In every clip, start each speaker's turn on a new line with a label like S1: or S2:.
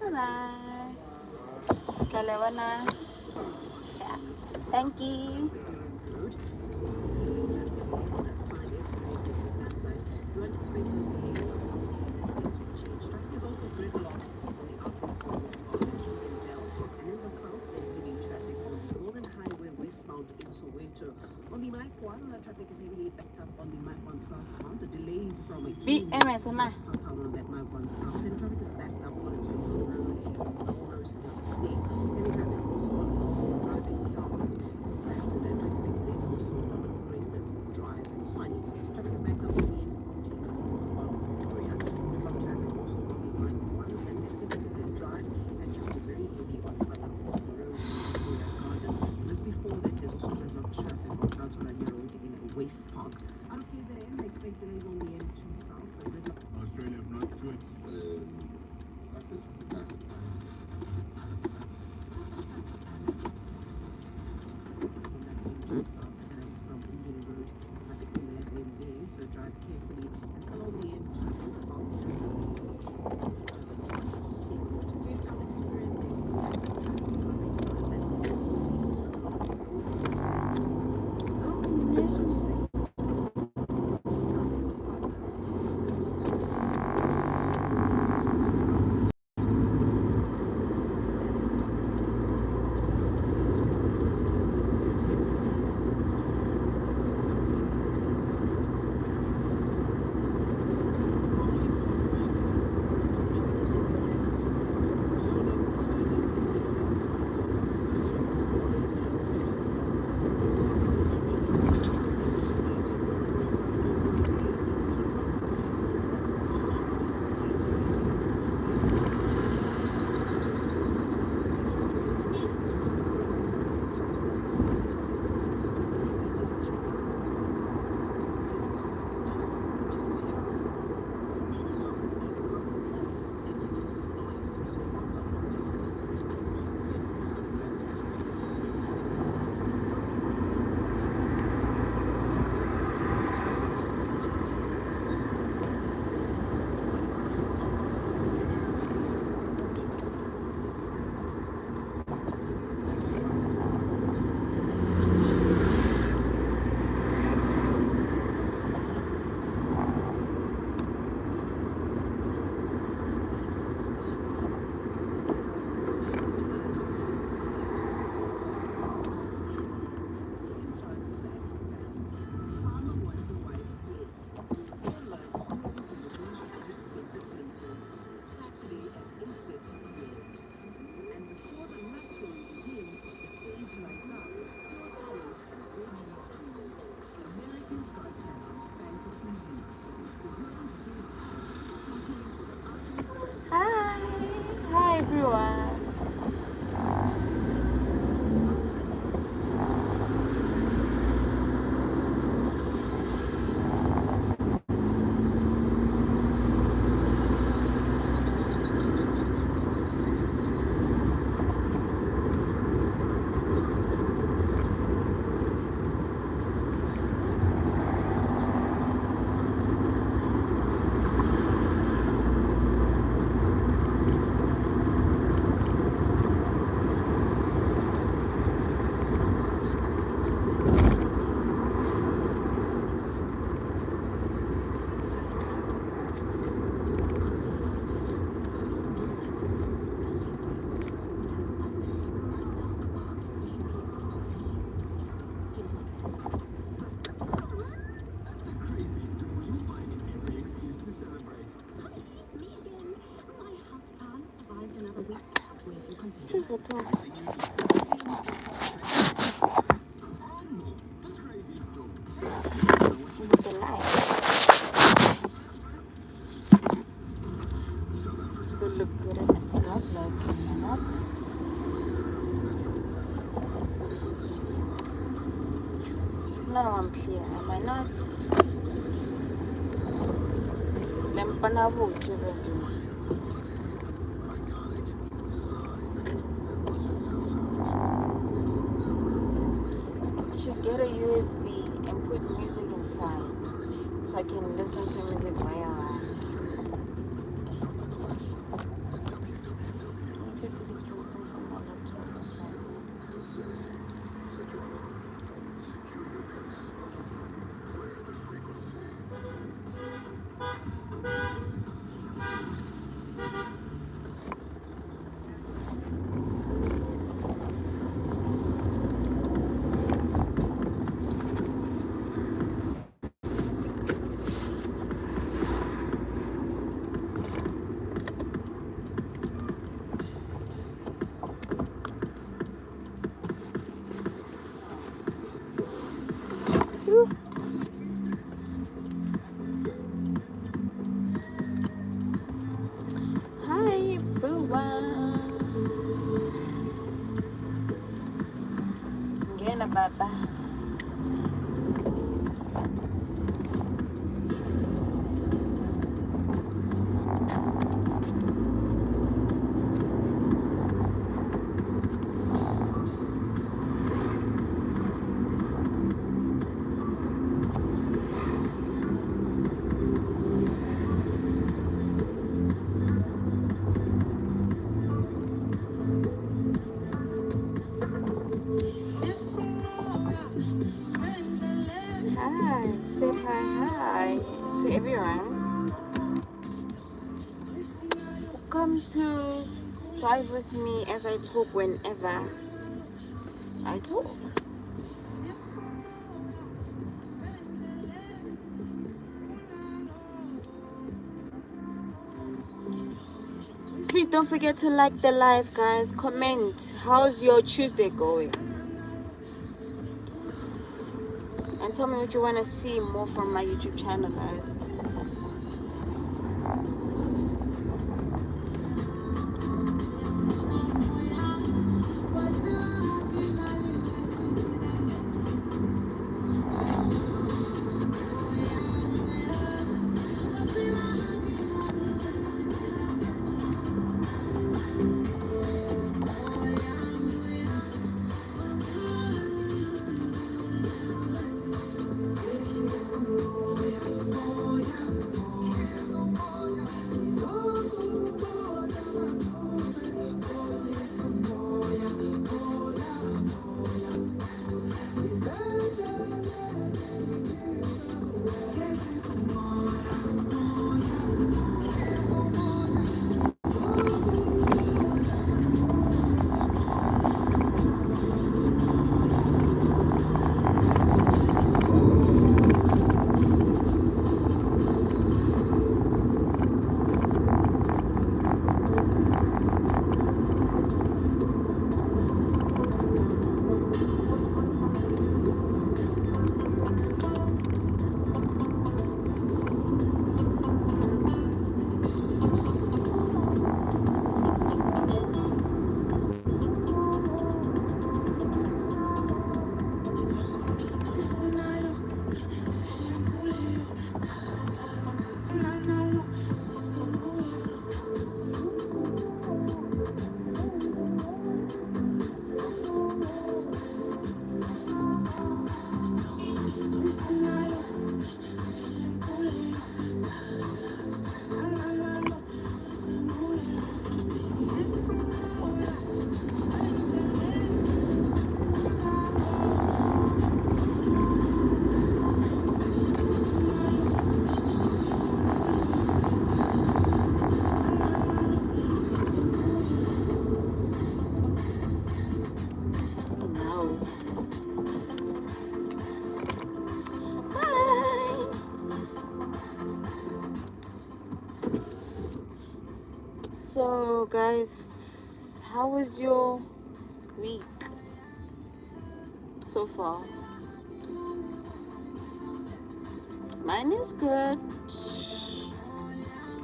S1: Bye-bye. Kalawana. Yeah. Thank you.
S2: On the Mike 1, traffic is heavily backed up on the Mike 1 southbound. The delays from a
S1: Be Emma.
S2: on that Mike 1 south. And traffic is backed up on a General Road in Lawhurst Estate. Heavy traffic also on Norfolk Drive in Calgary. Saturday, to expect delays also on Preston Drive in Swanee. Traffic is backed up on the N14 northbound Victoria. We've got traffic also on the Mike 1 and Escalated Drive. And traffic is very heavy on Road in Victoria Gardens. Just before that, there's also traffic on Transylvania Road in West Park. Out of KZN, I expect delays on the N2 South.
S3: Australia have not to it. Like this capacity.
S2: From Indian Road, traffic in the left lane there, so drive carefully and follow the M2 northbound
S1: Hi everyone. Still look good at the light lighting or not. Now I'm clear, am I not? Lempana a USB and put music inside so I can listen to music while I'm take to the distance on my laptop. Hi everyone. Ngena baba. Hi, say hi to everyone. Come to drive with me as I talk whenever I talk. Please don't forget to like the live, guys. Comment. How's your Tuesday going? And tell me what you want to see more from my YouTube channel, guys. So guys, how was your week so far? Mine is good.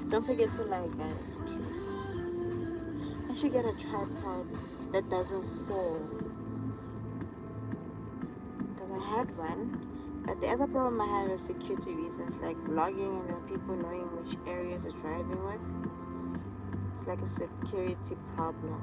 S1: Don't forget to like, guys, please. I should get a tripod that doesn't fall, because I had one, but the other problem I had was security reasons, like vlogging and then people knowing which areas you're driving with. It's like a security problem.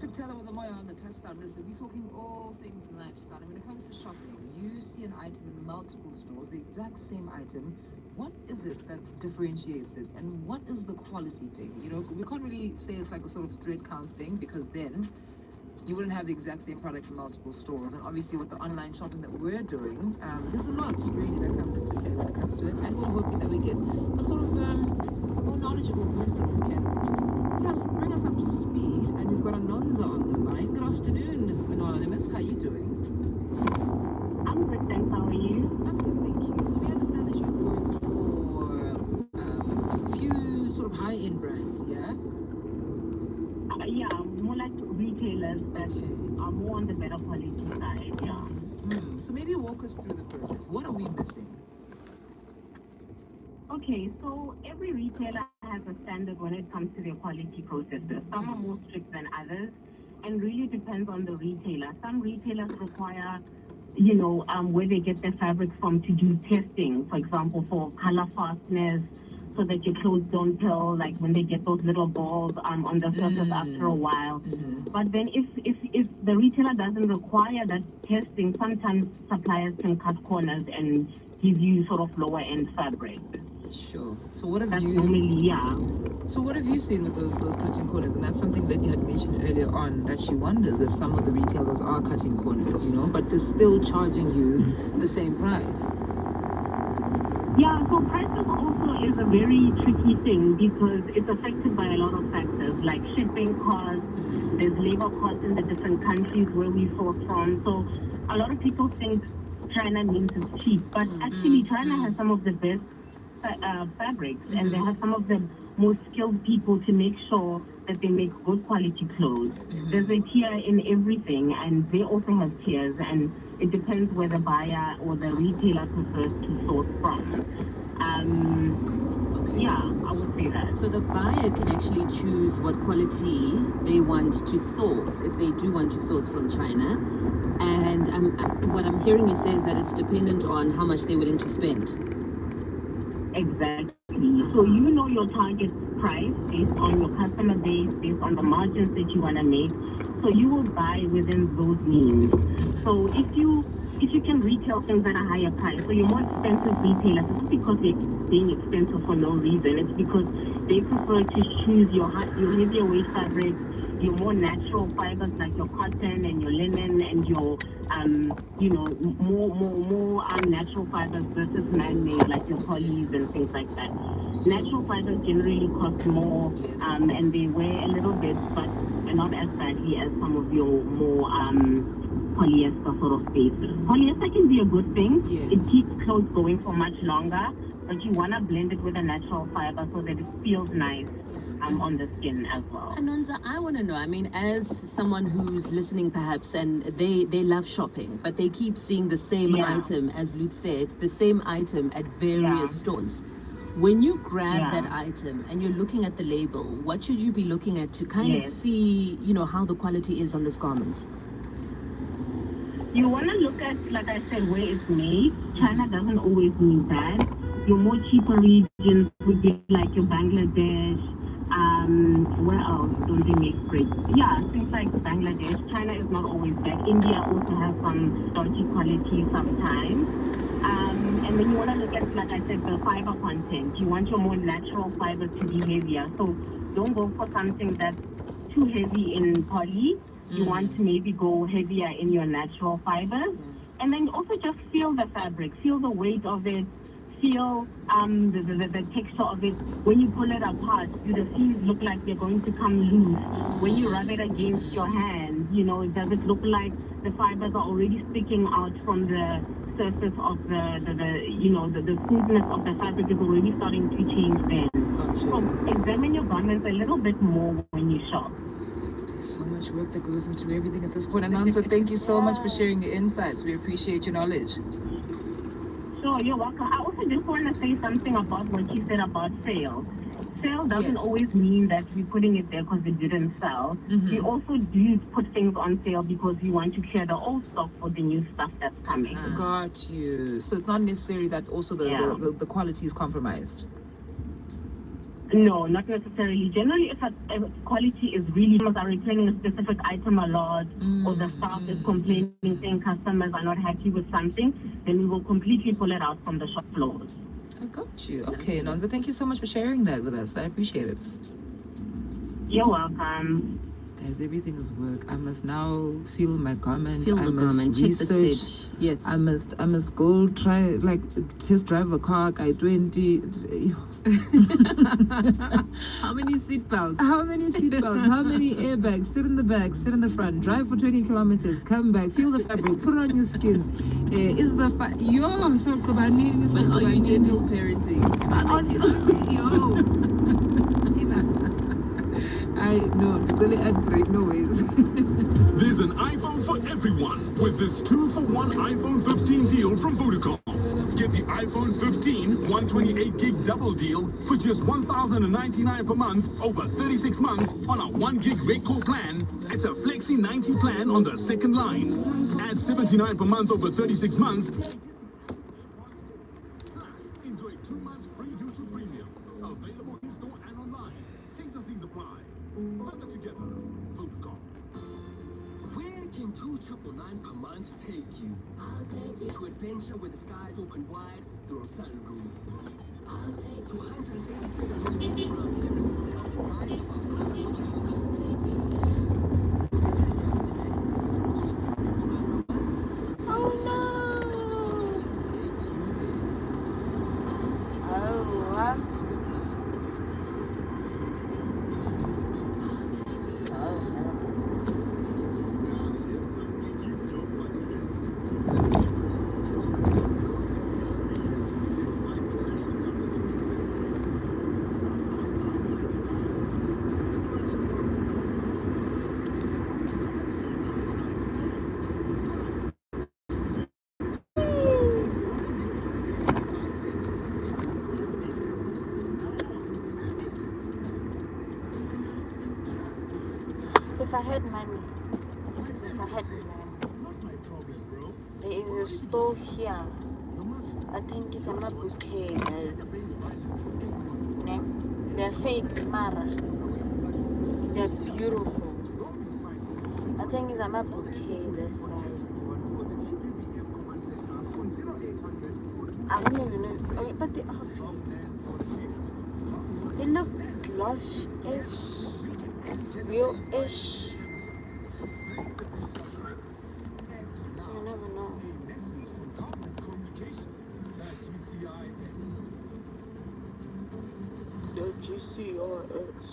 S4: Tip Teller with the Moya on the touchdown. Listen, we're talking all things lifestyle. And when it comes to shopping, you see an item in multiple stores, the exact same item. What is it that differentiates it? And what is the quality thing? You know, we can't really say it's like a sort of thread count thing, because then you wouldn't have the exact same product in multiple stores. And obviously with the online shopping that we're doing, there's a lot really that comes into play when it comes to it. And we're hoping that we get a sort of more knowledgeable person who can bring us up to speed. And we've got Anonza on the line. Good afternoon, Anonymous. How are you doing?
S5: I'm good, thanks. How are you?
S4: I'm good, thank you. So we understand that you've worked for a few sort of high-end brands, yeah?
S5: Yeah, more like retailers that
S4: Okay.
S5: are more on the better quality side, yeah.
S4: So maybe walk us through the process. What are we missing?
S5: Okay, so every retailer has a standard when it comes to their quality processes. Some are more strict than others, and really depends on the retailer. Some retailers require, where they get their fabrics from to do testing, for example, for color fastness, so that your clothes don't peel, like when they get those little balls on the surface after a while. But then if the retailer doesn't require that testing, sometimes suppliers can cut corners and give you sort of lower end fabric.
S4: Sure. So what have
S5: That's
S4: you?
S5: normally, yeah.
S4: So what have you seen with those cutting corners? And that's something Lady had mentioned earlier on, that she wonders if some of the retailers are cutting corners, but they're still charging you the same price.
S5: Yeah, so prices also is a very tricky thing because it's affected by a lot of factors like shipping costs, there's labor costs in the different countries where we source from. So a lot of people think China means it's cheap, but actually China has some of the best fabrics, and they have some of the most skilled people to make sure that they make good quality clothes. There's a tier in everything, and they also have tiers, and it depends where the buyer or the retailer prefers to source from. Yeah, I would say that.
S6: So the buyer can actually choose what quality they want to source, if they do want to source from China. And what I'm hearing you say is that it's dependent on how much they're willing to spend.
S5: Exactly. So you know your target price based on your customer base, based on the margins that you want to make. So you will buy within those means. So if you can retail things at a higher price, so your more expensive retailers, it's not because they're being expensive for no reason. It's because they prefer to choose your heavier weight fabrics, your more natural fibers like your cotton and your linen and your more natural fibers versus man-made like your polys and things like that. Natural fibers generally cost more, and they wear a little bit, but not as badly as some of your more polyester sort of bases. Polyester can be a good thing.
S4: Yes.
S5: It keeps clothes going for much longer, but you want to blend it with a natural fiber so that it feels nice on the skin as well.
S6: Anonza, I want to know, as someone who's listening perhaps, and they love shopping, but they keep seeing the same item, as Lutz said, the same item at various stores. When you grab that item and you're looking at the label, what should you be looking at to kind of see, how the quality is on this garment?
S5: You want to look at, like I said, where it's made. China doesn't always mean bad. Your more cheaper regions would be like your Bangladesh. Where else don't they make great? Yeah, things like Bangladesh. China is not always bad. India also has some dodgy quality sometimes. And then you want to look at, like I said, the fiber content. You want your more natural fibers to be heavier. So don't go for something that's too heavy in poly. You want to maybe go heavier in your natural fibers. And then also just feel the fabric, feel the weight of it, feel the texture of it. When you pull it apart, do the seams look like they're going to come loose? When you rub it against your hand, does it look like the fibers are already sticking out from the surface of the smoothness of the fabric is already starting to change then. So examine your garments a little bit more when you shop.
S4: There's so much work that goes into everything at this point. Anonza, thank you so much for sharing your insights. We appreciate your knowledge.
S5: Sure, you're welcome. I also just want to say something about what you said about sale. Sale doesn't always mean that we're putting it there because it didn't sell. We also do put things on sale because we want to clear the old stock for the new stuff that's coming.
S4: Got you. So it's not necessary that also the quality is compromised.
S5: No, not necessarily. Generally, if quality is really, customers are returning a specific item a lot, or the staff is complaining, saying customers are not happy with something, then we will completely pull it out from the shop floors.
S4: I got you. Okay, Nonza, thank you so much for sharing that with us. I appreciate it.
S5: You're welcome.
S4: Guys, everything is work. I must now feel my garment.
S6: Feel
S4: I
S6: the
S4: must
S6: garment, check the
S4: research.
S6: stage. Yes.
S4: I must go try, like, test drive the car, guy 20.
S6: How many seatbelts?
S4: How many seatbelts? How many airbags? Sit in the back, sit in the front, drive for 20 kilometers, come back, feel the fabric, put it on your skin. Is the yo, so Kobanini, so
S6: Are you
S4: Kobanini.
S6: gentle parenting?
S4: Yo. I no, it's only ad break, no ways.
S7: There's an iPhone for everyone with this 2-for-1 iPhone 15 deal from Vodacom. Get the iPhone 15 128 gig double deal for just $1,099 per month over 36 months on a 1 gig rate call plan. It's a Flexi 90 plan on the second line. Add $79 per month over 36 months. Plus, enjoy 2 months free YouTube Premium. Available in store and online. T's and C's apply. Further together, Vodacom.
S8: Where can $2,999 per month take you? I'll take you to adventure with skies open wide through a sunroof. I'll take you 287 million miles everything else drive
S1: Oh no! Oh, what? If I had money, there is a store here. I think it's a bouquet, guys. Ne? They're fake, Mara. They're beautiful. I think it's a bouquet this side. I don't even know, but they are fake. They look lush-ish. Real-ish. So you never know. The GCRS.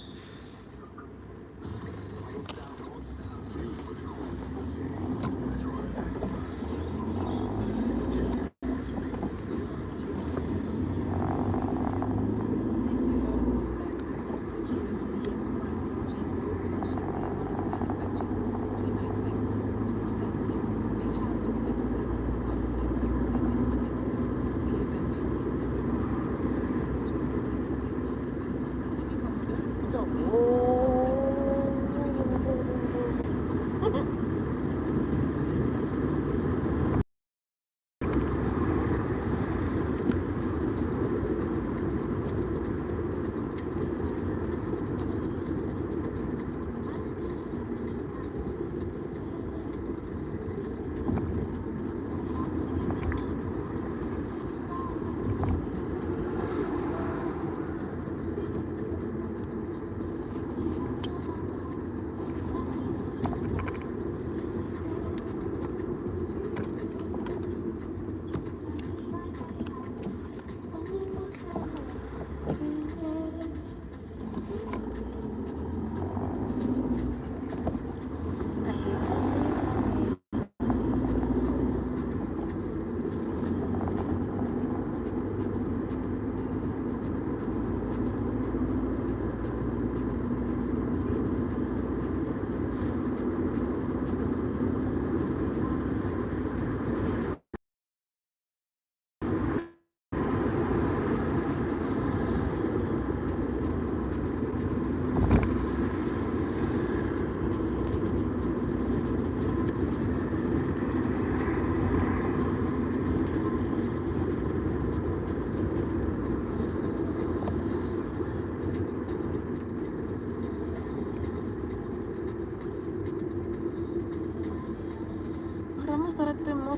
S1: Queremos estar at the mall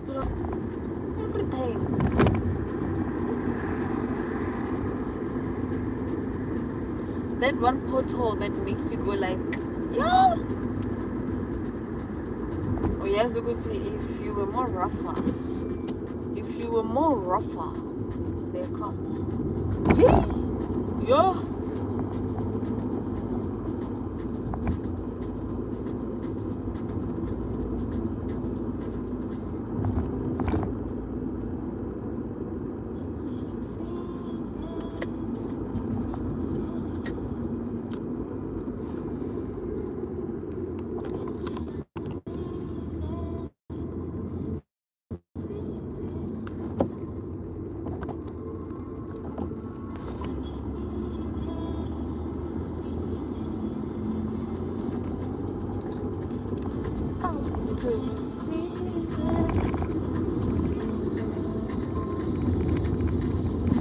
S1: every time. That one pothole that makes you go like, yeah. Oh yes, you could say if you were more rougher. If you were more rougher, they come. Yeah.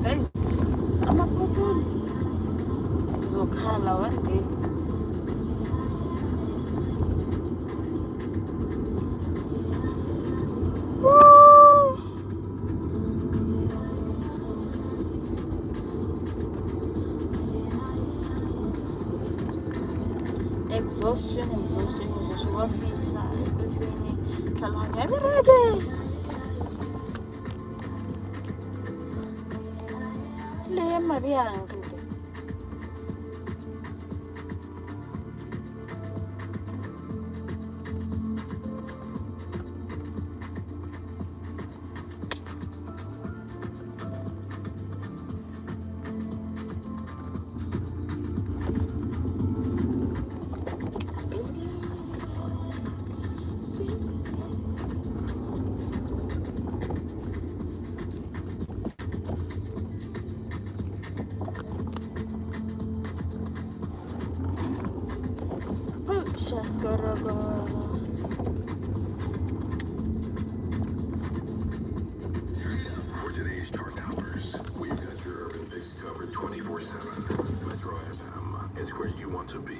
S1: Guys, I'm a button. So color one day. Exhaustion. What visa, everything. Everything. Lema bianca. Just gotta go.
S7: For today's dark hours, we've got your urban fix covered 24/7. Metro FM is where you want to be.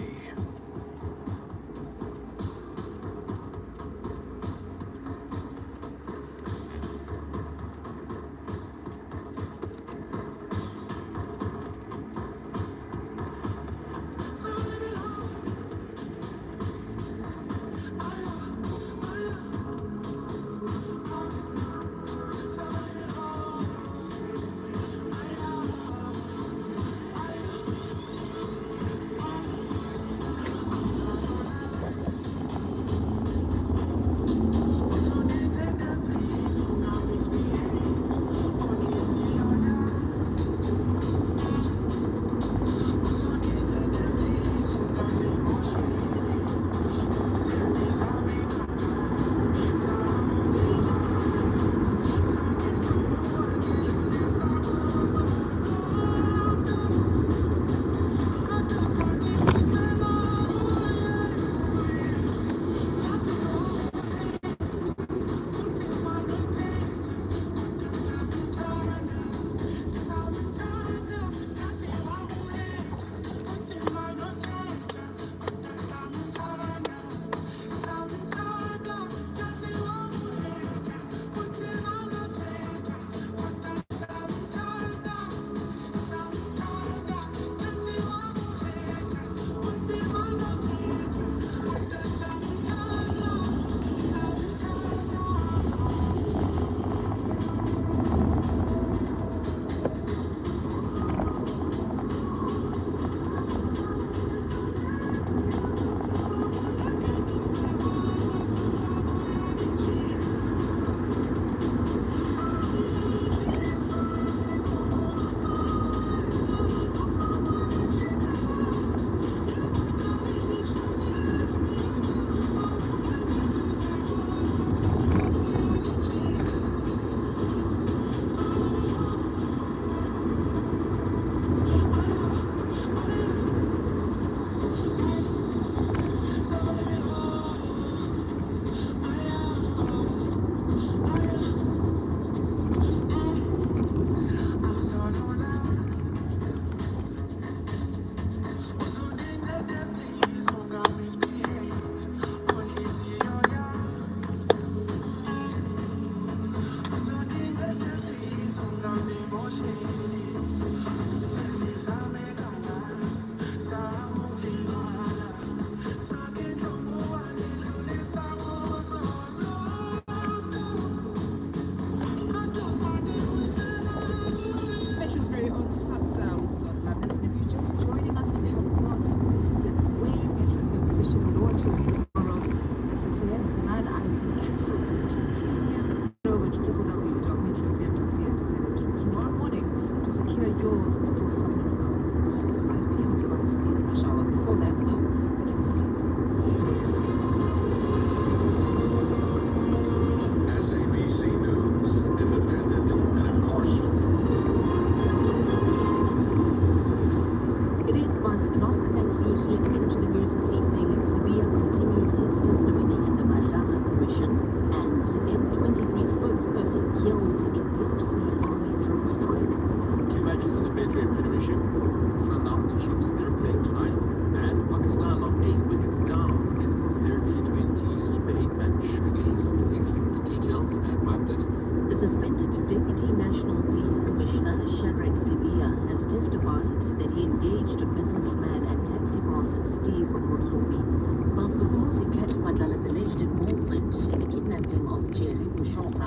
S6: Bushokga.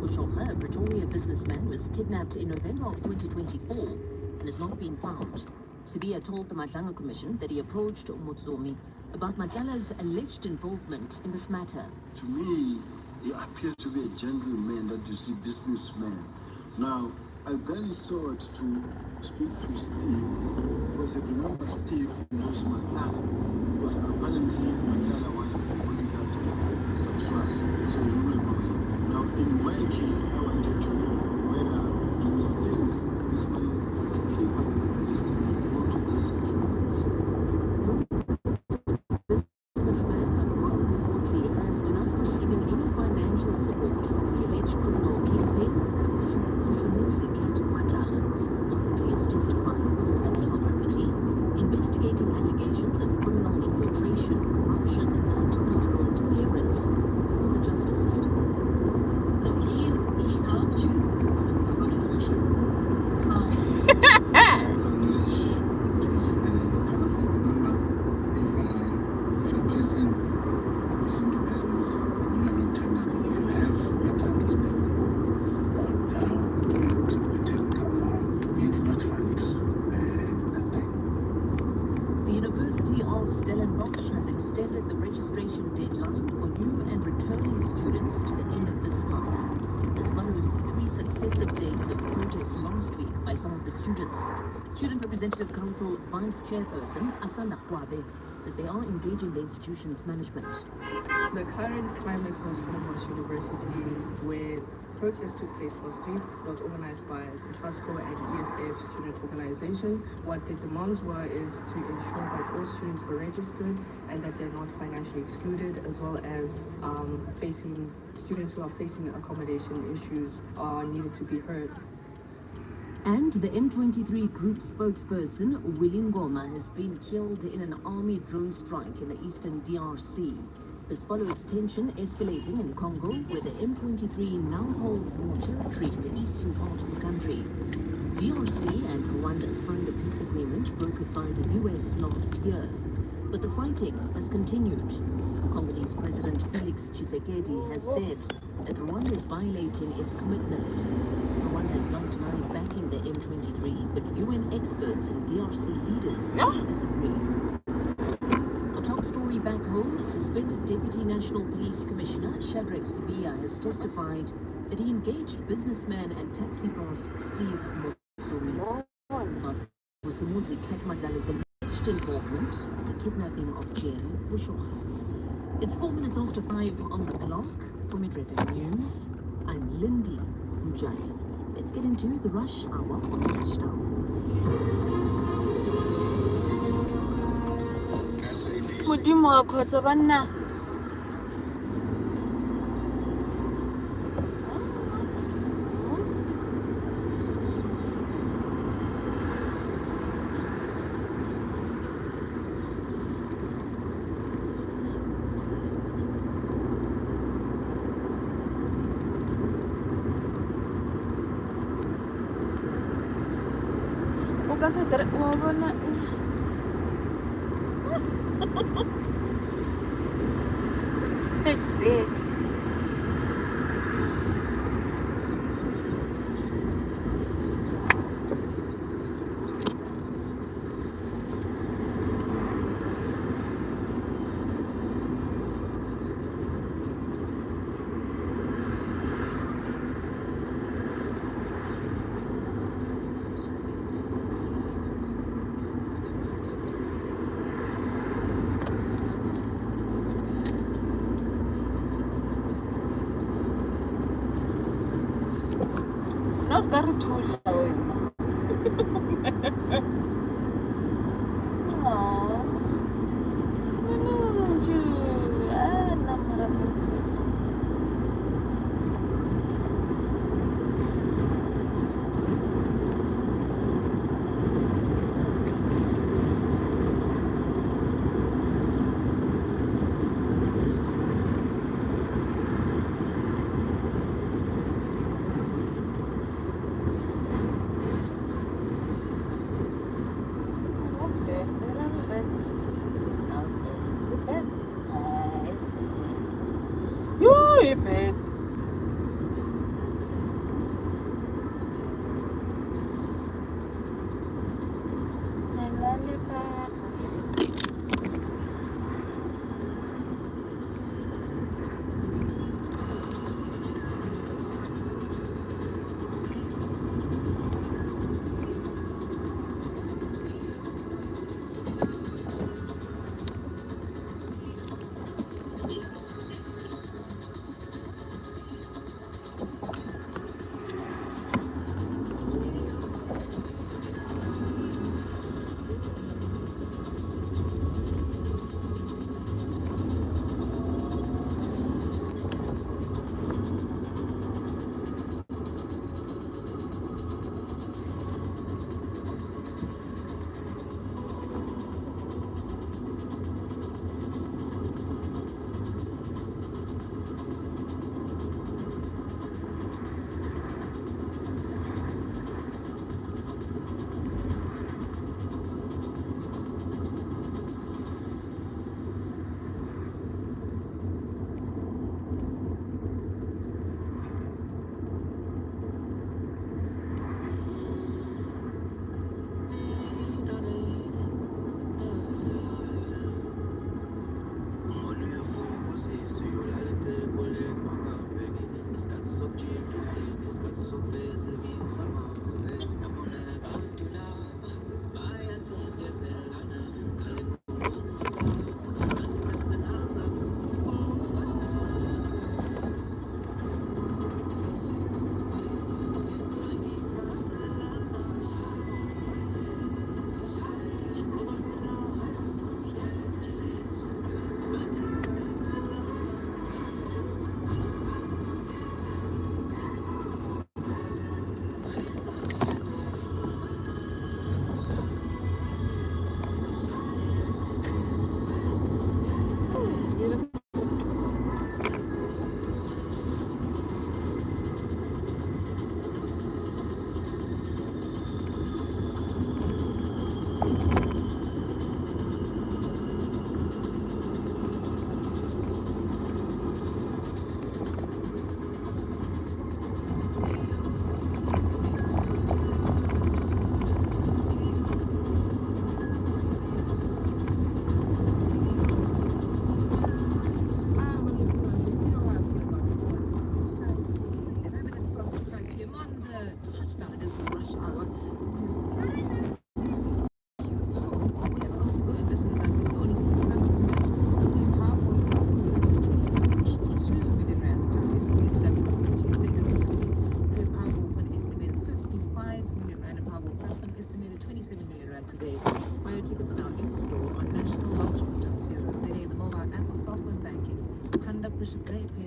S6: Bushokga, a Pretoria businessman, was kidnapped in November of 2024 and has not been found. Sibiya told the Madlanga Commission that he approached Mutsomi about Madlala's alleged involvement in this matter.
S9: To me, he appears to be a gentleman that you see businessman. Now, I then sought to speak to Steve, because I remember Steve knows Madlala, because apparently Madlala was the bodyguard of some Swazi, so you will know him. Now, in my case, I wanted to know whether you think this man is capable of listening or to this extent.
S6: Businessman Mkhonto has denied receiving any financial support from the alleged criminal kingpin, Vusimuzi Cat Madlala. Mkhonto is testifying before the ad hoc committee investigating allegations of criminal infiltration, corruption, and political interference for the justice system.
S8: So he helped you. I'm not really sure. If a person is into business and you are not tendering, you'll have better understanding on how the technical if not fund that way.
S6: The University of Stellenbosch has extended the registration deadline for new and returning students to the end of this month. This follows 3 successive days of protest last week by some of the students. Student Representative Council Vice Chairperson Asanda Kwabe says they are engaging the institution's management.
S10: The current climax of Stellenbosch University, where protests took place last week, was organized by the SASCO and EFF student organization. What the demands were is to ensure that all students are registered and that they're not financially excluded, as well as students who are facing accommodation issues are needed to be heard.
S6: And the M23 group spokesperson, Willie Ngoma, has been killed in an army drone strike in the eastern DRC. This follows tension escalating in Congo, where the M23 now holds more territory in the eastern part of the country. DRC and Rwanda signed a peace agreement brokered by the US last year, but the fighting has continued. Congolese President Felix Tshisekedi has said that Rwanda is violating its commitments. Rwanda has long denied backing the M23, but UN experts and DRC leaders disagree. Our top story back home, a suspended Deputy National Police Commissioner Shadrack Sibiya has testified that he engaged businessman and taxi boss Steve Mutsomi of Vusimuzi Cat Madlala's alleged involvement in the kidnapping of Jerry Bushokga. It's 4 minutes after 5 on the clock. For Mid-River News, I'm Lindy Njai. Let's get into the rush hour on Touchdown.
S1: Modimo wa khotso banna. Kasi wala na. That's it. No, ska re thula wena. Aww. No, Julie. No, mara ska re thula. Bed.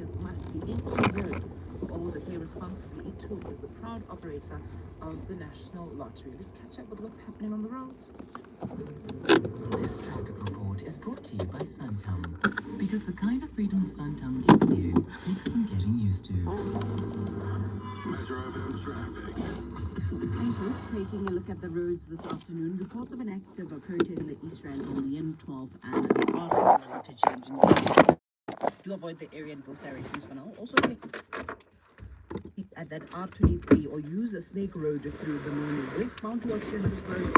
S2: players must be 18 years old to play responsibly. It is the proud operator of the National Lottery. Let's catch up with what's happening on the roads.
S11: This traffic report is brought to you by Santam, because the kind of freedom Santam gives you takes some getting used to.
S7: Metro FM traffic.
S12: Hey folks, taking a look at the roads this afternoon. Reports of an active protest in the East Rand on the N12 and an artificial interchange in the do avoid the area in both directions for now. Also at that R23 or use a Snake Road through the morning westbound towards Johannesburg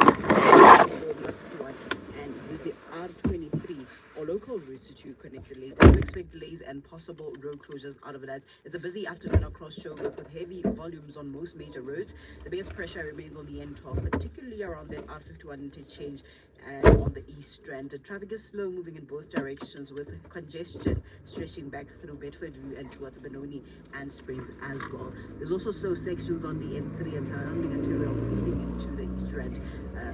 S12: and use the R23 or local routes to connect the later. We expect delays and possible road closures out of that. It's a busy afternoon across Joburg with heavy volumes on most major roads. The biggest pressure remains on the N12, particularly around the R51 interchange and on the East Rand. The traffic is slow moving in both directions with congestion stretching back through Bedfordview and towards Benoni and Springs as well. There's also slow sections on the N3 and surrounding material feeding into the East Rand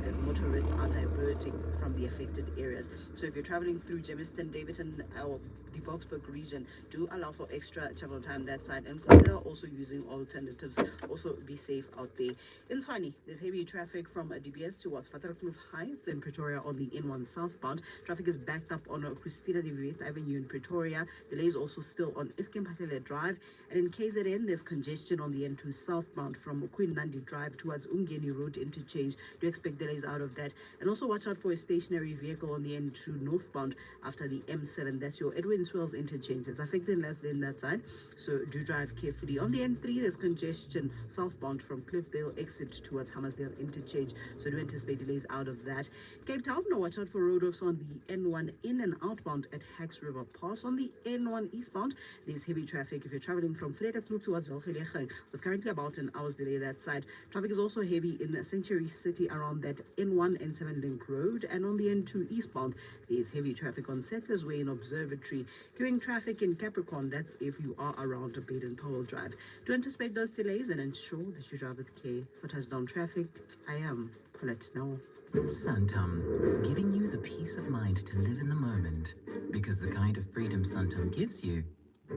S12: as motorists are diverting from the affected areas. So if you're traveling through Germiston, Davidson or the Boksburg region, do allow for extra travel time that side and consider also using alternatives. Also be safe out there. In Tshwane, there's heavy traffic from DBS towards Vaterkloof Heights in Pretoria on the N1 southbound. Traffic is backed up on Christina de Wet Avenue in Pretoria. Delays also still on Iskempatele Drive. And in KZN, there's congestion on the N2 southbound from Queen Nandi Drive towards Ungeni Road interchange. Do expect delays out of that. And also watch out for a stationary vehicle on the N2 northbound after the M7. That's your Edwin Swells interchange. It's affecting less than that side, so do drive carefully. On the N3, there's congestion southbound from Cliffdale exit towards Hammersdale interchange, so do anticipate delays out of that. Cape Town, now watch out for roadworks on the N1 in and outbound at Hacks River Pass. On the N1 eastbound, there's heavy traffic if you're traveling from Vredekloop towards Velgelegen, with currently about an hour's delay that side. Traffic is also heavy in the Century City around that N1 and 7 Link Road, and on the N2 eastbound, there's heavy traffic on Settlers Way in Observatory. Queuing traffic in Capricorn, that's if you are around Baden-Powell Drive. To anticipate those delays and ensure that you drive with care. For touchdown traffic, I am Paulette Now.
S11: Santam, giving you the peace of mind to live in the moment, because the kind of freedom Santam gives you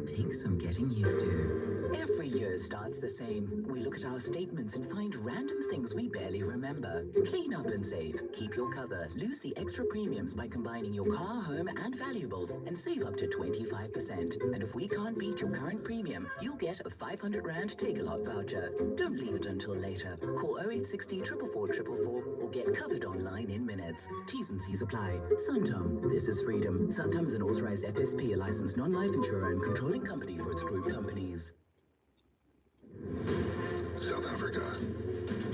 S11: takes some getting used to.
S13: Every year starts the same. We look at our statements and find random things we barely remember. Clean up and save. Keep your cover. Lose the extra premiums by combining your car, home, and valuables and save up to 25%. And if we can't beat your current premium, you'll get a 500 Rand Take-A-Lot voucher. Don't leave it until later. Call 0860 444 444 or get covered online in minutes. T's and C's apply. Santam, this is freedom. Santam is an authorized FSP, a licensed non-life insurer and controlling company for its group companies.
S7: South Africa,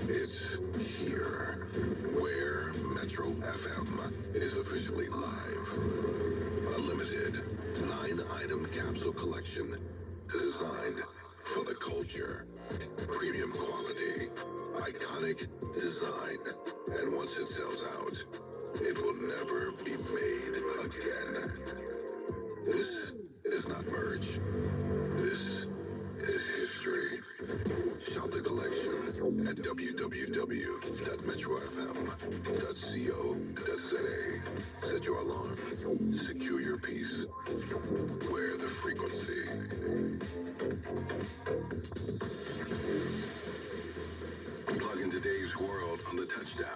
S7: it's here, where Metro FM is officially live. A limited 9-item capsule collection designed for the culture. Premium quality, iconic design, and once it sells out, it will never be made again. This is not merch. This is history. Shop the collection at www.metrofm.co.za. Set your alarm. Secure your peace. Wear the frequency. Plug in today's world on the touchdown.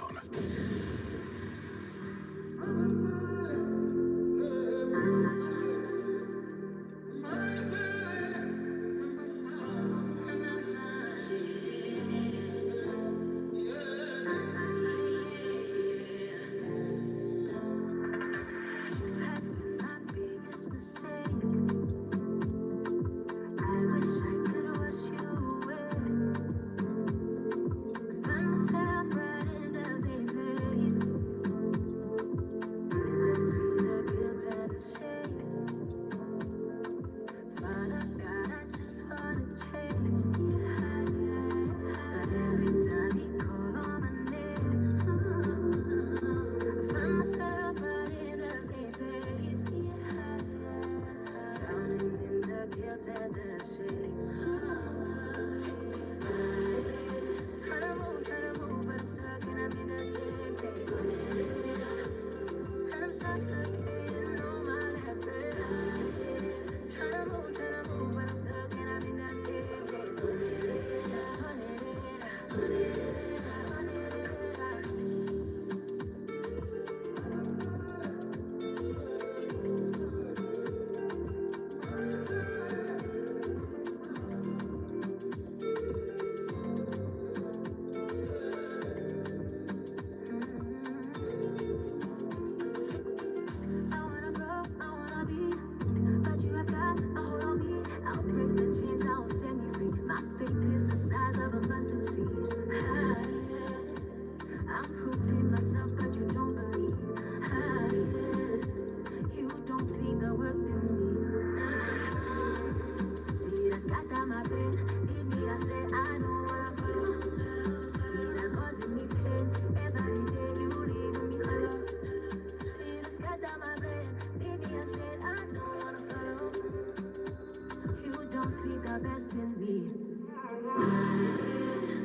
S14: don't see the best in me.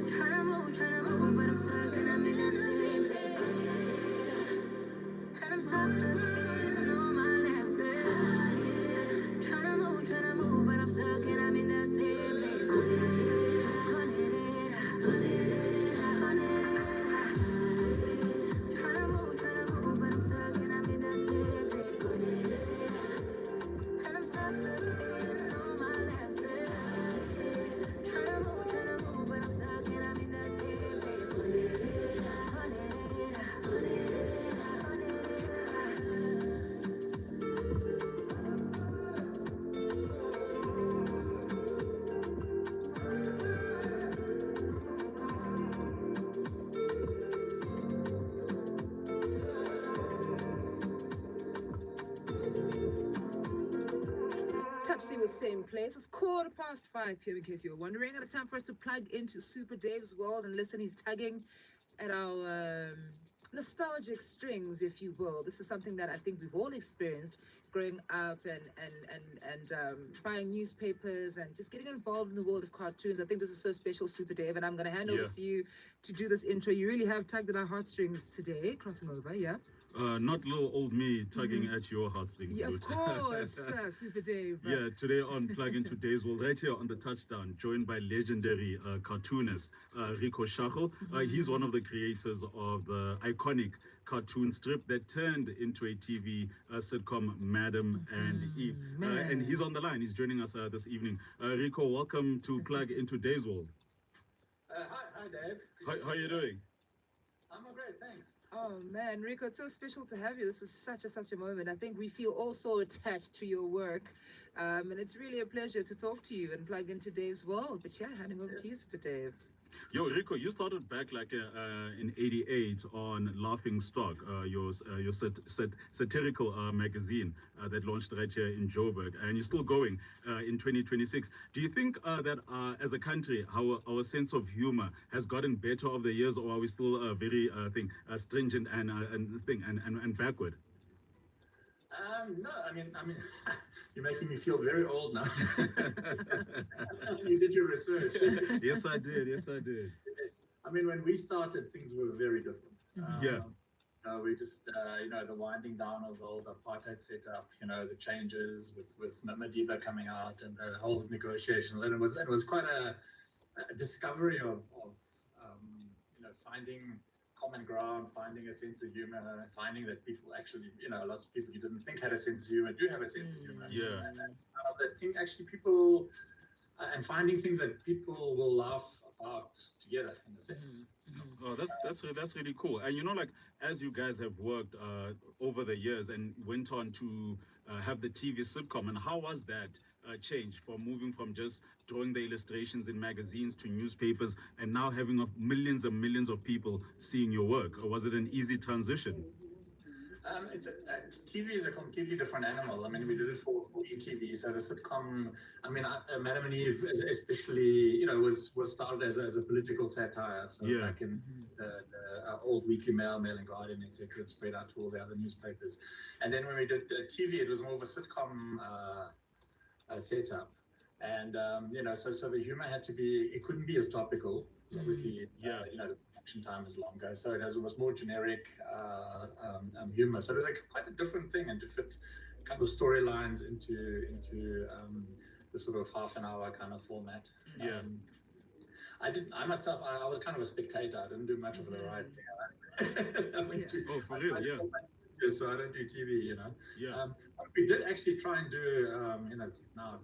S14: Tryna move, but I'm stuck and I'm in the same place. And I'm suffocating on my last breath. Tryna move, but I'm stuck and I'm in the same place. Tryna move, but I'm stuck and I'm in the same place. And I'm suffocating on my last breath. Tryna move, but I'm stuck and I'm in the same place.
S4: Touchy was same place. It's 5:15 p.m. in case you were wondering. And it's time for us to plug into Super Dave's world and listen. He's tugging at our nostalgic strings, if you will. This is something that I think we've all experienced growing up and buying newspapers and just getting involved in the world of cartoons. I think this is so special, Super Dave, and I'm going to hand over to you to do this intro. You really have tugged at our heartstrings today, crossing over, yeah?
S7: Not little old me tugging at your heartstrings.
S4: Yeah, of course, Super Dave.
S7: Yeah, today on Plug Into Days World, right here on the touchdown, joined by legendary cartoonist Rico Shacho. He's one of the creators of the iconic cartoon strip that turned into a TV sitcom, Madam and Eve. And he's on the line. He's joining us this evening. Rico, welcome to Plug Into Days World.
S15: Hi, Dave.
S7: How are you doing?
S15: I'm great, thanks.
S4: Oh man, Rico, it's so special to have you. This is such a moment. I think we feel all so attached to your work, and it's really a pleasure to talk to you and plug into Dave's world. But yeah, handing over to you, Super Dave.
S7: Yo, Rico, you started back like in '88 on Laughing Stock, your satirical magazine that launched right here in Joburg, and you're still going in 2026. Do you think that as a country, our sense of humor has gotten better over the years, or are we still very stringent and backward?
S15: No, I mean, you're making me feel very old now. You did your research.
S7: Yes, I did.
S15: I mean, when we started, things were very different. We just, the winding down of the old apartheid setup, the changes with Madiba coming out and the whole negotiations. And it was quite a discovery of finding common ground, finding a sense of humor, finding that people actually, lots of people you didn't think had a sense of humor do have a sense of humor.
S7: Yeah.
S15: And that thing actually people, and finding things that people will laugh about together in a sense.
S7: Oh, that's really cool. And as you guys have worked over the years and went on to have the TV sitcom, and how was that change from moving from just drawing the illustrations in magazines to newspapers and now having millions and millions of people seeing your work? Or was it an easy transition?
S15: TV is a completely different animal. I mean, we did it for ETV, so the sitcom. I mean, Madam and Eve, especially, was started as a political satire. So back in the old Weekly Mail, Mail and Guardian, etc., it spread out to all the other newspapers. And then when we did TV, it was more of a sitcom setup. And so the humor had to be. It couldn't be as topical. Obviously, the production time is longer, so it was more generic humor. So it was quite a different thing, and to fit kind of storylines into the sort of half an hour kind of format. I myself was kind of a spectator. I didn't do much of the writing.
S7: For real, yeah.
S15: So I don't do TV, we did actually try and do, it's now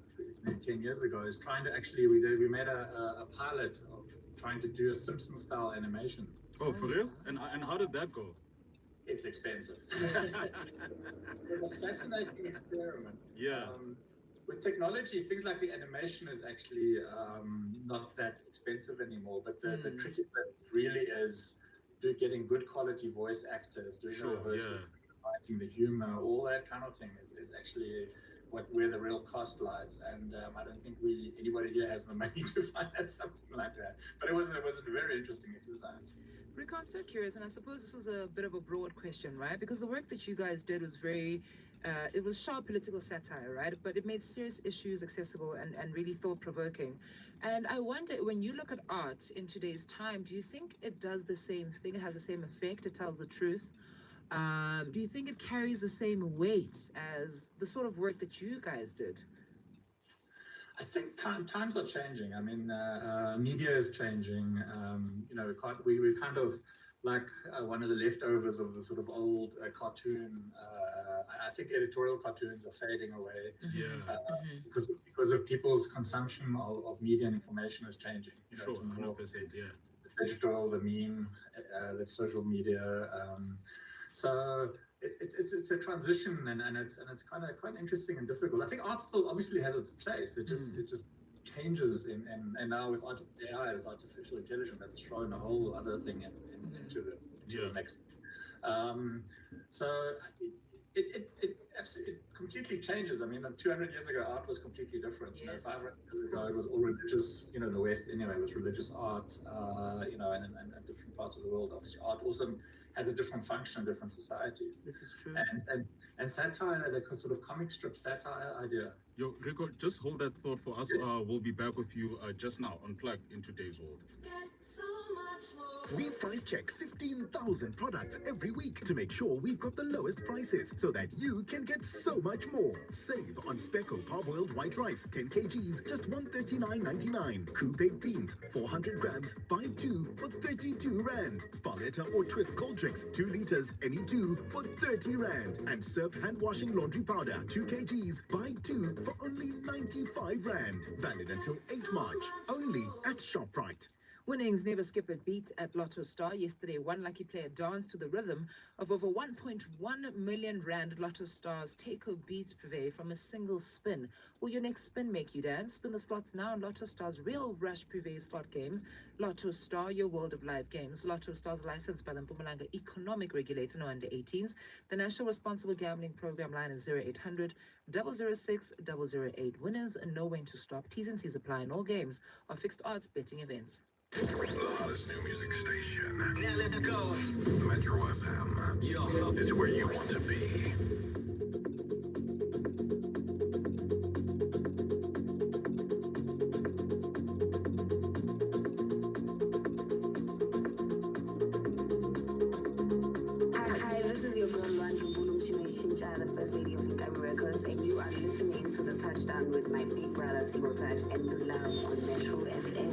S15: 10 years ago, is trying to actually, we made a pilot of trying to do a Simpsons style animation.
S7: Oh, for real? And how did that go?
S15: It's expensive. It was a fascinating experiment.
S7: Yeah.
S15: With technology, things like the animation is actually not that expensive anymore, but the trick is that it really is getting good quality voice actors, doing the rehearsal, writing the humor, all that kind of thing is actually where the real cost lies. And I don't think anybody here has the money to finance something like that. But it was a very interesting exercise.
S4: Rico, I'm so curious, and I suppose this is a bit of a broad question, right? Because the work that you guys did was very It was sharp political satire, right? But it made serious issues accessible and really thought-provoking. And I wonder, when you look at art in today's time, do you think it does the same thing? It has the same effect? It tells the truth? Do you think it carries the same weight as the sort of work that you guys did?
S15: I think times are changing. I mean, media is changing. You know, we're kind of like one of the leftovers of the sort of old cartoon. I think editorial cartoons are fading away. Because of people's consumption of media and information is changing. You know,
S3: sure, 100%, yeah.
S15: The digital, the meme, the social media. So it's a transition, and it's kind of quite interesting and difficult. I think art still obviously has its place. It just changes, and now with AI, with artificial intelligence, that's thrown a whole other thing into the mix. So it completely changes. I mean, like 200 years ago, art was completely different. You know, 500 years ago, it was all religious. You know, the West anyway was religious art. You know, and different parts of the world. Obviously, art also has a different function in different societies.
S4: This is true.
S15: And satire, the sort of comic strip satire idea.
S3: Yo, Rico, just hold that thought for us. We'll be back with you just now on Plug in Today's World.
S16: We price check 15,000 products every week to make sure we've got the lowest prices so that you can get so much more. Save on Speco Parboiled White Rice, 10 kgs, just $139.99. Coup Baked Beans, 400 grams, buy 2 for 32 Rand. Sparletta or Twist cold drinks, 2 liters, any 2 for 30 Rand. And Surf hand washing laundry powder, 2 kgs, buy 2 for only 95 Rand. Valid until 8 March, only at ShopRite.
S4: Winnings never skip a beat at Lotto Star. Yesterday, one lucky player danced to the rhythm of over 1.1 million Rand. Lotto Star's take-home beats prevail from a single spin. Will your next spin make you dance? Spin the slots now on Lotto Star's Real Rush Privé slot games. Lotto Star, your world of live games. Lotto Star's licensed by the Mpumalanga Economic Regulator, no under 18s. The National Responsible Gambling Program line is 0800 006 008. Winners know when to stop. T's and C's apply in all games or fixed odds betting events.
S7: The hottest new music station.
S8: Yeah, let's go.
S7: Metro FM.
S8: Yo.
S7: It's where you want to be.
S17: Hi, this is your girl Lwanju Mbulu Shincha, the First Lady of Income Records, and you are listening to The Touchdown with my big brother Timo Touch and The Love on Metro FM.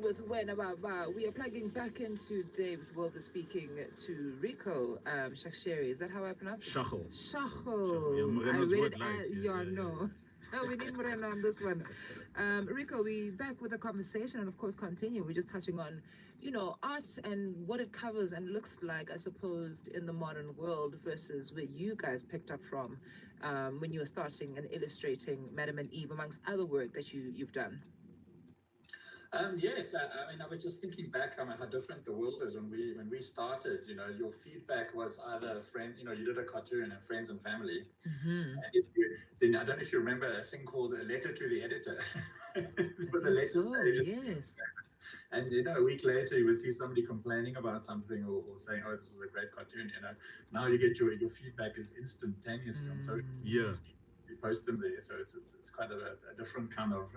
S4: with Wena Baba. We are plugging back into Dave's world. We're speaking to Rico Shaksheri. Is that how I pronounce it?
S3: Shachel.
S4: Shachel.
S3: Yeah,
S4: I
S3: Morena's
S4: read
S3: word
S4: it
S3: light,
S4: as
S3: yeah,
S4: Yarno. We need Morena on this one. Rico, we back with the conversation and of course continue. We're just touching on, you know, art and what it covers and looks like, I suppose, in the modern world versus where you guys picked up from when you were starting and illustrating Madam and Eve, amongst other work that you've done.
S15: Yes, I mean, I was just thinking back on how different the world is when we started. You know, your feedback was either friend, you know, you did a cartoon and friends and family. And then I don't know if you remember a thing called a letter to the editor. It was a letter.
S4: So, yes.
S15: And you know, a week later, you would see somebody complaining about something or saying, "Oh, this is a great cartoon." You know, now you get your feedback is instantaneously on social media. You post them there, so it's quite a different kind of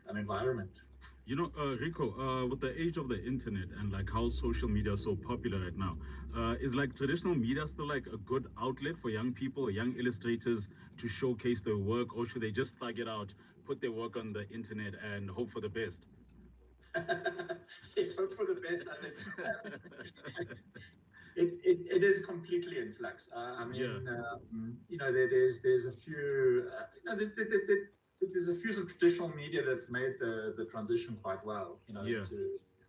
S15: an environment.
S3: You know, Rico, with the age of the internet and like how social media is so popular right now, is like traditional media still like a good outlet for young people, young illustrators to showcase their work, or should they just thug it out, put their work on the internet and hope for the best?
S15: Yes, hope for the best. I think it is completely in flux. I mean, you know, there's a few, you know, there's a few sort of traditional media that's made the transition quite well, you know,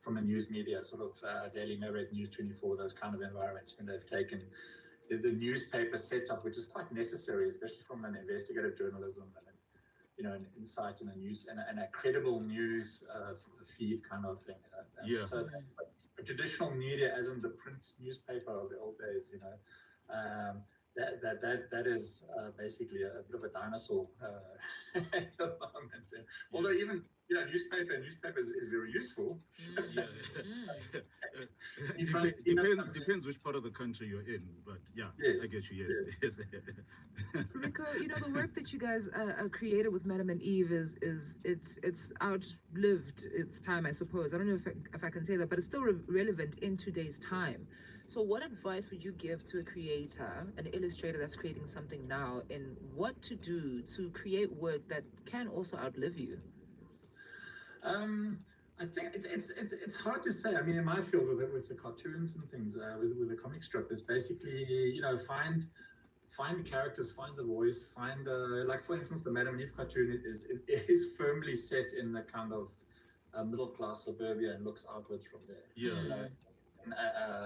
S15: from a news media, sort of Daily Maverick, News 24, those kind of environments. When they've taken the newspaper setup, which is quite necessary, especially from an investigative journalism and you know, an insight and a news and a credible news feed kind of thing. You know? So a traditional media, as in the print newspaper of the old days, you know, that is basically a bit of a dinosaur at the moment. Although even, you know, newspaper is very useful.
S3: Depends which part of the country you're in, but yeah, I get you. Yes.
S4: Rico, you know, the work that you guys created with Madam and Eve it's outlived its time, I suppose. I don't know if I can say that, but it's still relevant in today's time. So what advice would you give to a creator, an illustrator that's creating something now, in what to do to create work that can also outlive you?
S15: I think it's hard to say. I mean, in my field with the cartoons and things, with the comic strip, is basically, you know, find the characters, find the voice, find like for instance, the Madam Eve cartoon is firmly set in the kind of middle class suburbia and looks outwards from there.
S3: Yeah.
S15: You know?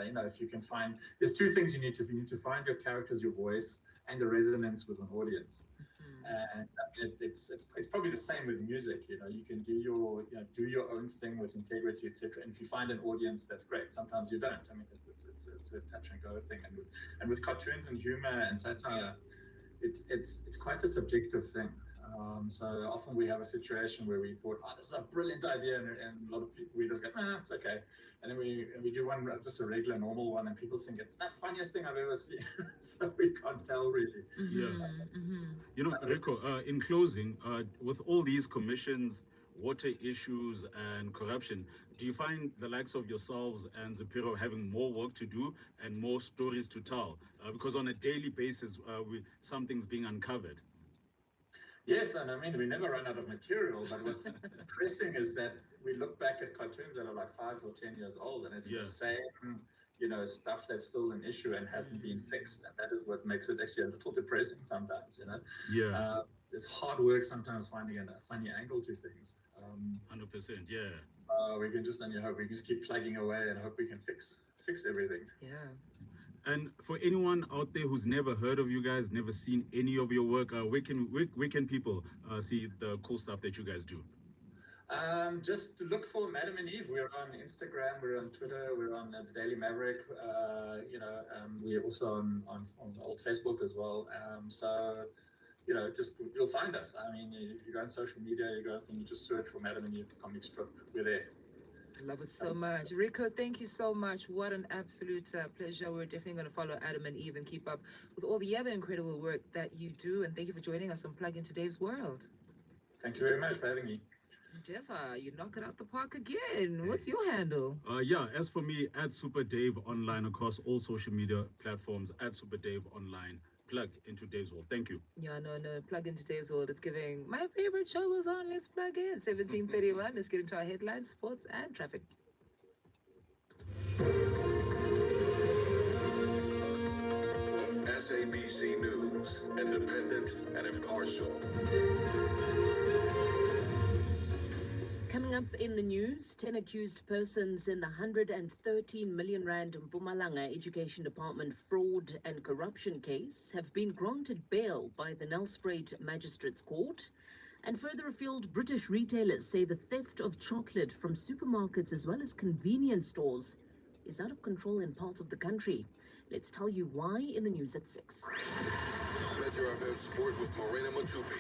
S15: You know, if you can find, there's two things you need to find your characters, your voice, and a resonance with an audience. And I mean, it's probably the same with music. You know, you can do your own thing with integrity, etc. And if you find an audience, that's great. Sometimes you don't. I mean, it's a touch and go thing. And with cartoons and humor and satire, it's quite a subjective thing. So often we have a situation where we thought, oh, this is a brilliant idea, and a lot of people, we just go, it's okay. And then we do one, just a regular, normal one, and people think it's the funniest thing I've ever seen. So we can't tell really.
S3: You know, Rico, in closing, with all these commissions, water issues, and corruption, do you find the likes of yourselves and Zapiro having more work to do and more stories to tell? Because on a daily basis, something's being uncovered.
S15: Yes, and I mean, we never run out of material, but what's depressing is that we look back at cartoons that are like 5 or 10 years old, and it's the same, you know, stuff that's still an issue and hasn't been fixed, and that is what makes it actually a little depressing sometimes, you know. It's hard work sometimes finding a funny angle to things.
S3: 100%, yeah.
S15: So we can just only hope, we can just keep plugging away and hope we can fix everything.
S4: Yeah.
S3: And for anyone out there who's never heard of you guys, never seen any of your work, where can people see the cool stuff that you guys do?
S15: Just look for Madam and Eve. We're on Instagram, we're on Twitter, we're on the Daily Maverick. You know, we're also on old Facebook as well. So, you know, just you'll find us. I mean, if you go on social media, you just search for Madam and Eve comic strip. We're there.
S4: Love it so much. Rico, thank you so much. What an absolute pleasure. We're definitely going to follow Adam and Eve and keep up with all the other incredible work that you do. And thank you for joining us on Plug Into Dave's World.
S15: Thank you very much for having me.
S4: Deva, you knock it out the park again. What's your handle?
S3: Yeah, as for me, @Super Dave online across all social media platforms, @Super Dave online. plug into Dave's World. Thank you.
S4: Yeah, no, plug into today's world. It's giving my favorite show was on. Let's plug in. 17:31. Let's get into our headlines, sports, and traffic.
S18: SABC News, independent and impartial.
S6: Coming up in the news, 10 accused persons in the 113 million rand Mpumalanga Education Department fraud and corruption case have been granted bail by the Nelspruit Magistrates Court. And further afield, British retailers say the theft of chocolate from supermarkets as well as convenience stores is out of control in parts of the country. Let's tell you why in the news at 6.
S18: Metro FM Sport with Morena Matupi.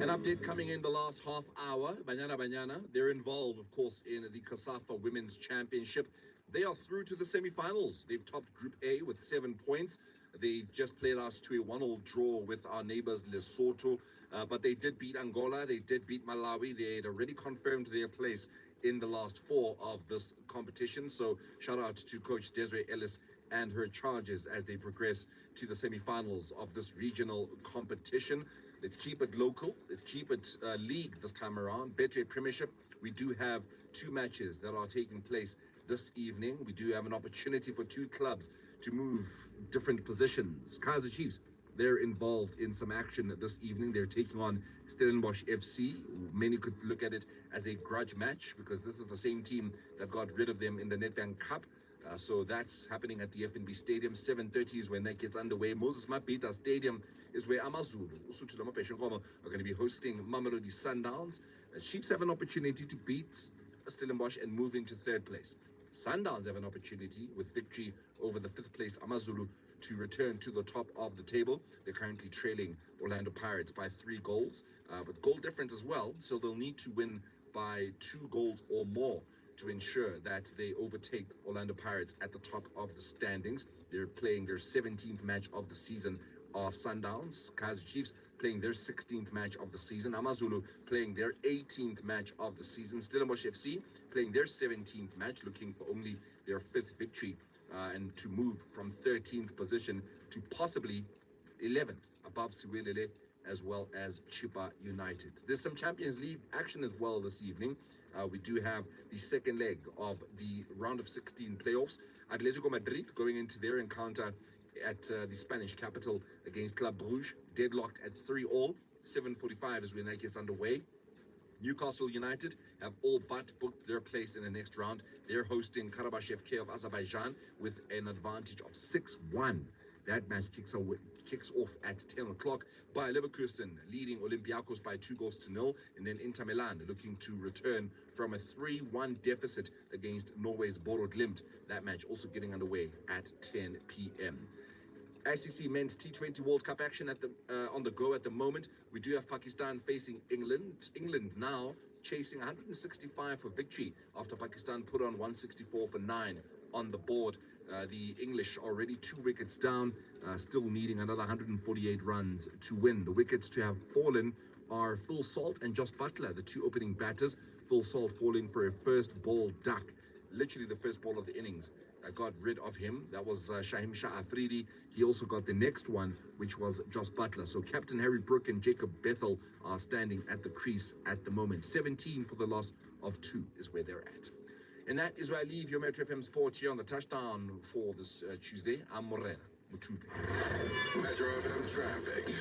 S19: An update coming in the last half hour. Banyana, they're involved, of course, in the COSAFA Women's Championship. They are through to the semi-finals. They've topped Group A with 7 points. They just played us to a 1-1 draw with our neighbors Lesotho, but they did beat Angola. They did beat Malawi. They had already confirmed their place in the last 4 of this competition. So shout out to Coach Desiree Ellis and her charges as they progress to the semi-finals of this regional competition. Let's keep it local. Let's keep it league this time around. Betway Premiership, we do have 2 matches that are taking place this evening. We do have an opportunity for 2 clubs to move different positions. Kaizer Chiefs, they're involved in some action this evening. They're taking on Stellenbosch FC. Many could look at it as a grudge match because this is the same team that got rid of them in the Nedbank Cup. So that's happening at the FNB Stadium. 7:30 is when that gets underway. Moses Mabhida Stadium is where AmaZulu, Usuthu Lamapeshe Nkomo, are going to be hosting Mamelodi Sundowns. Chiefs have an opportunity to beat Stellenbosch and move into 3rd place. Sundowns have an opportunity with victory over the 5th placed AmaZulu to return to the top of the table. They're currently trailing Orlando Pirates by 3 goals, but goal difference as well. So they'll need to win by 2 goals or more to ensure that they overtake Orlando Pirates at the top of the standings. They're playing their 17th match of the season. Are Sundowns, Kaizer Chiefs playing their 16th match of the season. AmaZulu playing their 18th match of the season. Stellenbosch FC playing their 17th match, looking for only their 5th victory and to move from 13th position to possibly 11th above Siwelele as well as Chippa United. There's some Champions League action as well this evening. We do have the second leg of the round of 16 playoffs. Atletico Madrid going into their encounter at the Spanish capital against Club Brugge, deadlocked at 3-3. 7:45 is when that gets underway. Newcastle United have all but booked their place in the next round. They're hosting Karabakh FK of Azerbaijan with an advantage of 6-1. That match kicks off at 10 o'clock. Bayer Leverkusen leading Olympiacos by 2-0, and then Inter Milan looking to return from a 3-1 deficit against Norway's Bodø Glimt. That match also getting underway at 10 p.m. ICC Men's T20 World Cup action at the on the go at the moment. We do have Pakistan facing England. England now chasing 165 for victory after Pakistan put on 164 for 9 on the board. The English already 2 wickets down, still needing another 148 runs to win. The wickets to have fallen are Phil Salt and Jos Buttler, the 2 opening batters. Phil Salt falling for a first ball duck, literally the first ball of the innings. Got rid of him. That was Shahim Shah Afridi. He also got the next one, which was Jos Buttler. So Captain Harry Brook and Jacob Bethel are standing at the crease at the moment. 17 for the loss of 2 is where they're at. And that is where I leave your Metro FM Sport here on the touchdown for this Tuesday. I'm Morena Mutupi.
S18: Metro FM traffic.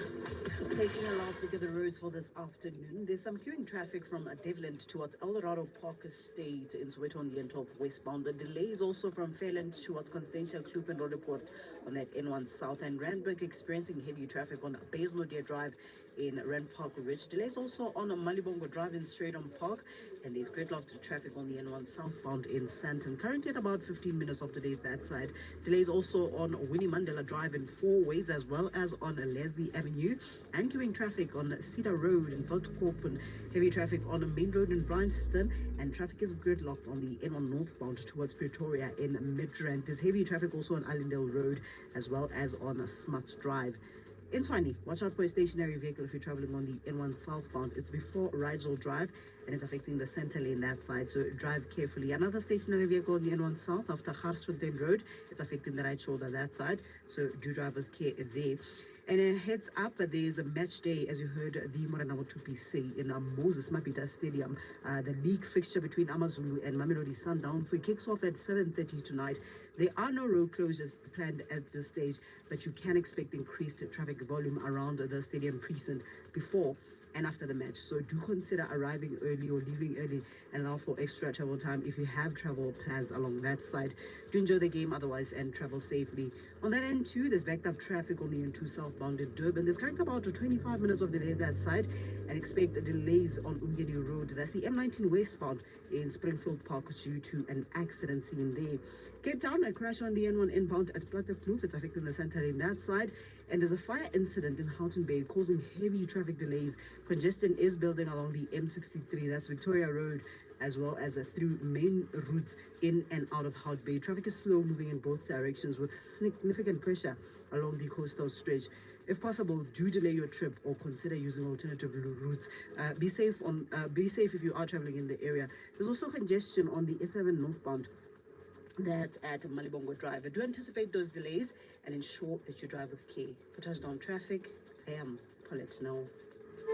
S12: Taking a last look at the roads for this afternoon, there's some queuing traffic from Devland towards Eldorado Park Estate in Soweto on the N12 westbound. The delays also from Fairland towards Constantia Kloof and Roodepoort on that N1 south, and Randburg experiencing heavy traffic on Baysmore Drive in Rand Park Ridge. Delays also on Malibongo Drive in Straighton Park, and there's gridlocked traffic on the N1 southbound in Sandton. Currently at about 15 minutes of delays that side. Delays also on Winnie Mandela Drive in 4 ways, as well as on Leslie Avenue, and queuing traffic on Cedar Road in Veldkorp, and heavy traffic on a main road in Bryanston, and traffic is gridlocked on the N1 northbound towards Pretoria in Midrand. There's heavy traffic also on Allendale Road, as well as on Smuts Drive. In Tshwane, watch out for a stationary vehicle if you're traveling on the N1 southbound. It's before Rigel Drive and it's affecting the center lane that side, so drive carefully. Another stationary vehicle on the N1 south after Garsfontein Road. It's affecting the right shoulder that side, so do drive with care there. And a heads up, there's a match day, as you heard the Morena Motupi say, in Moses Mapita Stadium. The league fixture between Amazulu and Mamelodi Sundowns kicks off at 7:30 tonight. There are no road closures planned at this stage, but you can expect increased traffic volume around the stadium precinct before and after the match. So do consider arriving early or leaving early and allow for extra travel time if you have travel plans along that side. Do enjoy the game otherwise and travel safely. On that end too, there's backed up traffic on the N2 southbound at Durban. There's currently about 25 minutes of delay that side and expect delays on Umgeni Road. That's the M19 westbound in Springfield Park due to an accident seen there. Cape Town, a crash on the N1 inbound at Plattekloof is affecting the center lane that side. And there's a fire incident in Houghton Bay causing heavy traffic delays. Congestion is building along the M63, that's Victoria Road, as well as through main routes in and out of Houghton Bay. Traffic is slow moving in both directions with significant pressure along the coastal stretch. If possible, do delay your trip or consider using alternative routes. Be safe if you are traveling in the area. There's also congestion on the S7 northbound. That's at Malibongo Drive. Do anticipate those delays and ensure that you drive with care. For touchdown traffic, I am Paulette now.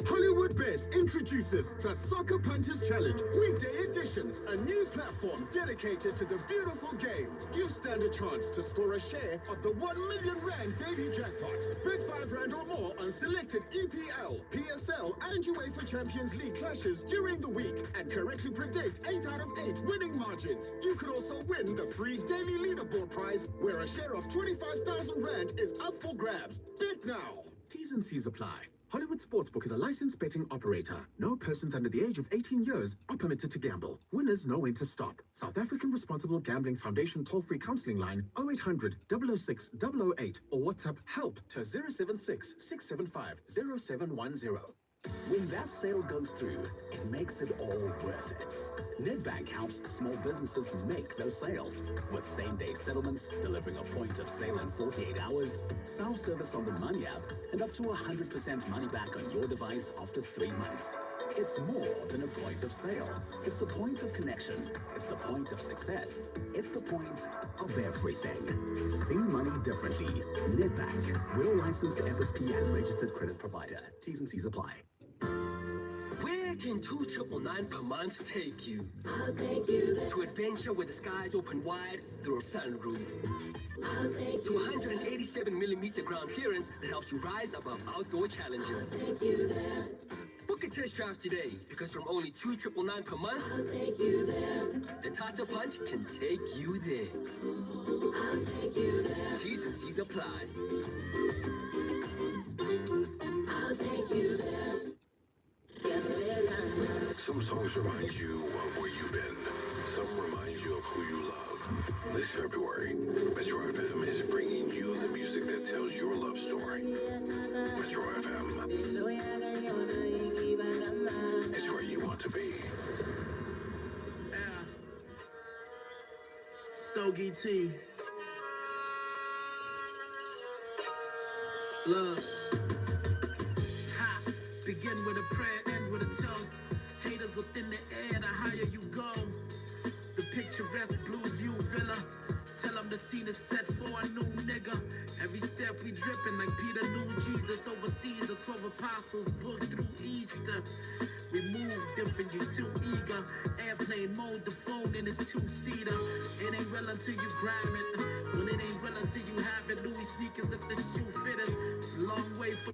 S16: Hollywood Bets introduces the Soccer Punters Challenge, weekday edition, a new platform dedicated to the beautiful game. You stand a chance to score a share of the 1 million rand daily jackpot. Bet R5 or more on selected EPL, PSL, and UEFA Champions League clashes during the week and correctly predict 8 out of 8 winning margins. You could also win the free daily leaderboard prize, where a share of 25,000 rand is up for grabs. Bet now. T's and C's apply. Hollywood Sportsbook is a licensed betting operator. No persons under the age of 18 years are permitted to gamble. Winners know when to stop. South African Responsible Gambling Foundation toll-free counseling line 0800 006 008 or WhatsApp help to 076 675 0710.
S20: When that sale goes through, it makes it all worth it. Nedbank helps small businesses make those sales with same-day settlements, delivering a point of sale in 48 hours, self-service on the Money app, and up to 100% money back on your device after 3 months. It's more than a point of sale. It's the point of connection. It's the point of success. It's the point of everything. See money differently. Nedbank. We're a licensed FSP and registered credit provider. T's and C's apply.
S8: Where can 2,999 per month take you?
S14: I'll take you there.
S8: To adventure where the skies open wide through a sunroof.
S14: I'll take
S8: To
S14: you
S8: 187mm ground clearance that helps you rise above outdoor challenges.
S14: I'll take you there.
S8: Book a test drive today, because from only 2,999 per month,
S14: I'll take you there.
S8: the Tata Punch can take you there.
S14: I'll take you there.
S8: T's and C's apply.
S14: I'll take you there.
S18: Some songs remind you of where you've been. Some remind you of who you love. This February, Metro FM is bringing you the music that tells your love story. Metro FM is where you want to be.
S21: Stogie T. Love. Ha. Begin with a prayer, end with a toast. Haters within the air, the higher you go. The picturesque blue view villa. Tell them the scene is set for a new nigga. Every step we dripping like Peter knew Jesus overseas. The 12 apostles booked through Easter. We move different, you too eager. Airplane mode, the phone in his two-seater. It ain't real until you grab it. Well, it ain't real until you have it. Louis sneakers if the shoe fitters. Long way for